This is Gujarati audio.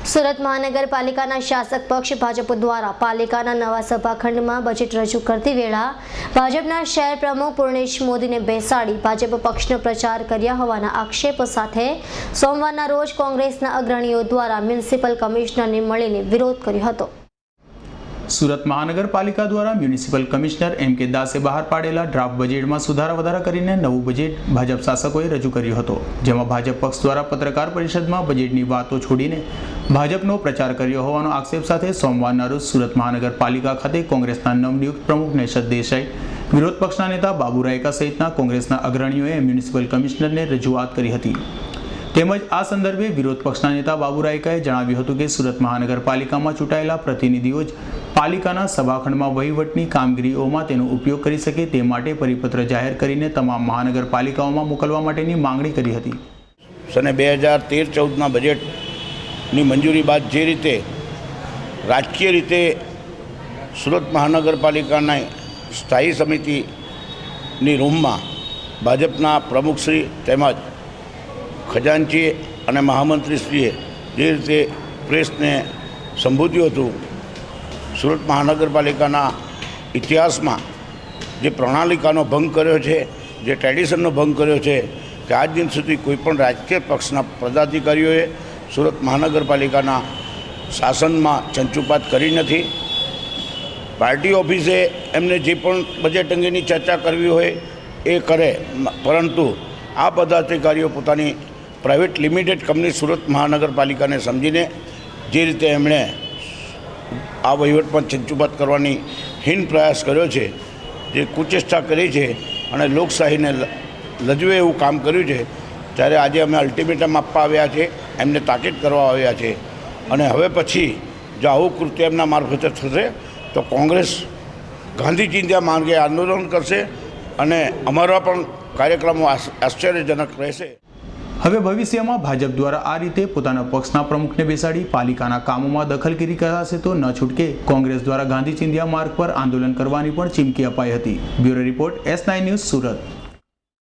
સુરત મહાનગરપાલિકાના શાસક પક્ષ ભાજપ દ્વારા પાલિકાના નવા સભાખંડમાં બજેટ રજૂ કરતી વેળા ભાજપના શહેર પ્રમુખ પૂર્ણેશ મોદીને બેસાડી ભાજપ પક્ષનો પ્રચાર કર્યા હોવાના આક્ષેપ સાથે સોમવારના રોજ કોંગ્રેસના અગ્રણીઓ દ્વારા મ્યુનિસિપલ કમિશનરને મળીને વિરોધ કર્યો હતો। સુરત મહાનગરપાલિકા દ્વારા મ્યુનિસિપલ કમિશનર એમ.કે. દાસે બહાર પાડેલા ડ્રાફ્ટ બજેટમાં સુધારા વધારા કરીને નવું બજેટ ભાજપ શાસકોએ રજૂ કર્યું હતો, જેમાં ભાજપ પક્ષ દ્વારા પત્રકાર પરિષદમાં બજેટની વાતો છોડીને ભાજપનો પ્રચાર કર્યો હોવાનો આક્ષેપ સાથે સોમવારના રોજ સુરત મહાનગરપાલિકા ખાતે કોંગ્રેસના નવનિયુક્ત પ્રમુખ નૈશદ દેસાઈ, વિરોધ પક્ષના નેતા બાબુ રાયકા સહિતના કોંગ્રેસના અગ્રણીઓએ મ્યુનિસિપલ કમિશનરને રજૂઆત કરી હતી। તેમજ આ સંદર્ભે વિરોધ પક્ષના નેતા બાબુ રાયકાએ જણાવ્યું હતું કે સુરત મહાનગરપાલિકામાં ચૂંટાયેલા પ્રતિનિધિઓ જ પાલિકાના સભાખંડમાં વહીવટની કામગીરીઓમાં તેનો ઉપયોગ કરી શકે તે માટે પરિપત્ર જાહેર કરીને તમામ મહાનગરપાલિકાઓમાં મોકલવા માટેની માંગણી કરી હતી। સને 2013-14ના બજેટની મંજૂરી બાદ જે રીતે રાજકીય રીતે સુરત મહાનગરપાલિકાના સ્થાયી સમિતિની રૂમમાં ભાજપના પ્રમુખશ્રી તેમજ ખજાનચી અને મહામંત્રીશ્રીએ જે રીતે પ્રેસને સંબોધ્યું હતું, સુરત મહાનગરપાલિકાના ઇતિહાસમાં જે પ્રણાલિકાનો ભંગ કર્યો છે, જે ટ્રેડિશનનો ભંગ કર્યો છે કે આજ દિન સુધી કોઈપણ રાજકીય પક્ષના પદાધિકારીઓએ સુરત મહાનગરપાલિકાના શાસનમાં ચંચુપાત કરી નથી। પાર્ટી ઓફિસે એમને જે પણ બજેટ અંગેની ચર્ચા કરવી હોય એ કરે, પરંતુ આ પદાધિકારીઓ પોતાની પ્રાઇવેટ લિમિટેડ કંપની સુરત મહાનગરપાલિકાને સમજીને જે રીતે એમણે આ વહીવટમાં ચંચુપાત કરવાની હીન પ્રયાસ કર્યો છે, જે કુચેષ્ટા કરી છે અને લોકશાહીને લજવે એવું કામ કર્યું છે, ત્યારે આજે અમે અલ્ટિમેટમ આપવા આવ્યા છે, એમને તાકીદ કરવા આવ્યા છે અને હવે પછી જો આવું કૃત્ય એમના મારફતે થશે તો કોંગ્રેસ ગાંધી ચિંધ્યા માર્ગે આંદોલન કરશે અને અમારા પણ કાર્યક્રમો આશ્ચર્યજનક રહેશે। હવે ભવિષ્યમાં ભાજપ દ્વારા આ રીતે પોતાના પક્ષના પ્રમુખને બેસાડી પાલિકાના કામોમાં દખલગીરી કરાશે તો ન છૂટકે કોંગ્રેસ દ્વારા ગાંધી ચિંધ્યા માર્ગ પર આંદોલન કરવાની પણ ચીમકી અપાઈ હતી। Bureau report S9 news Surat.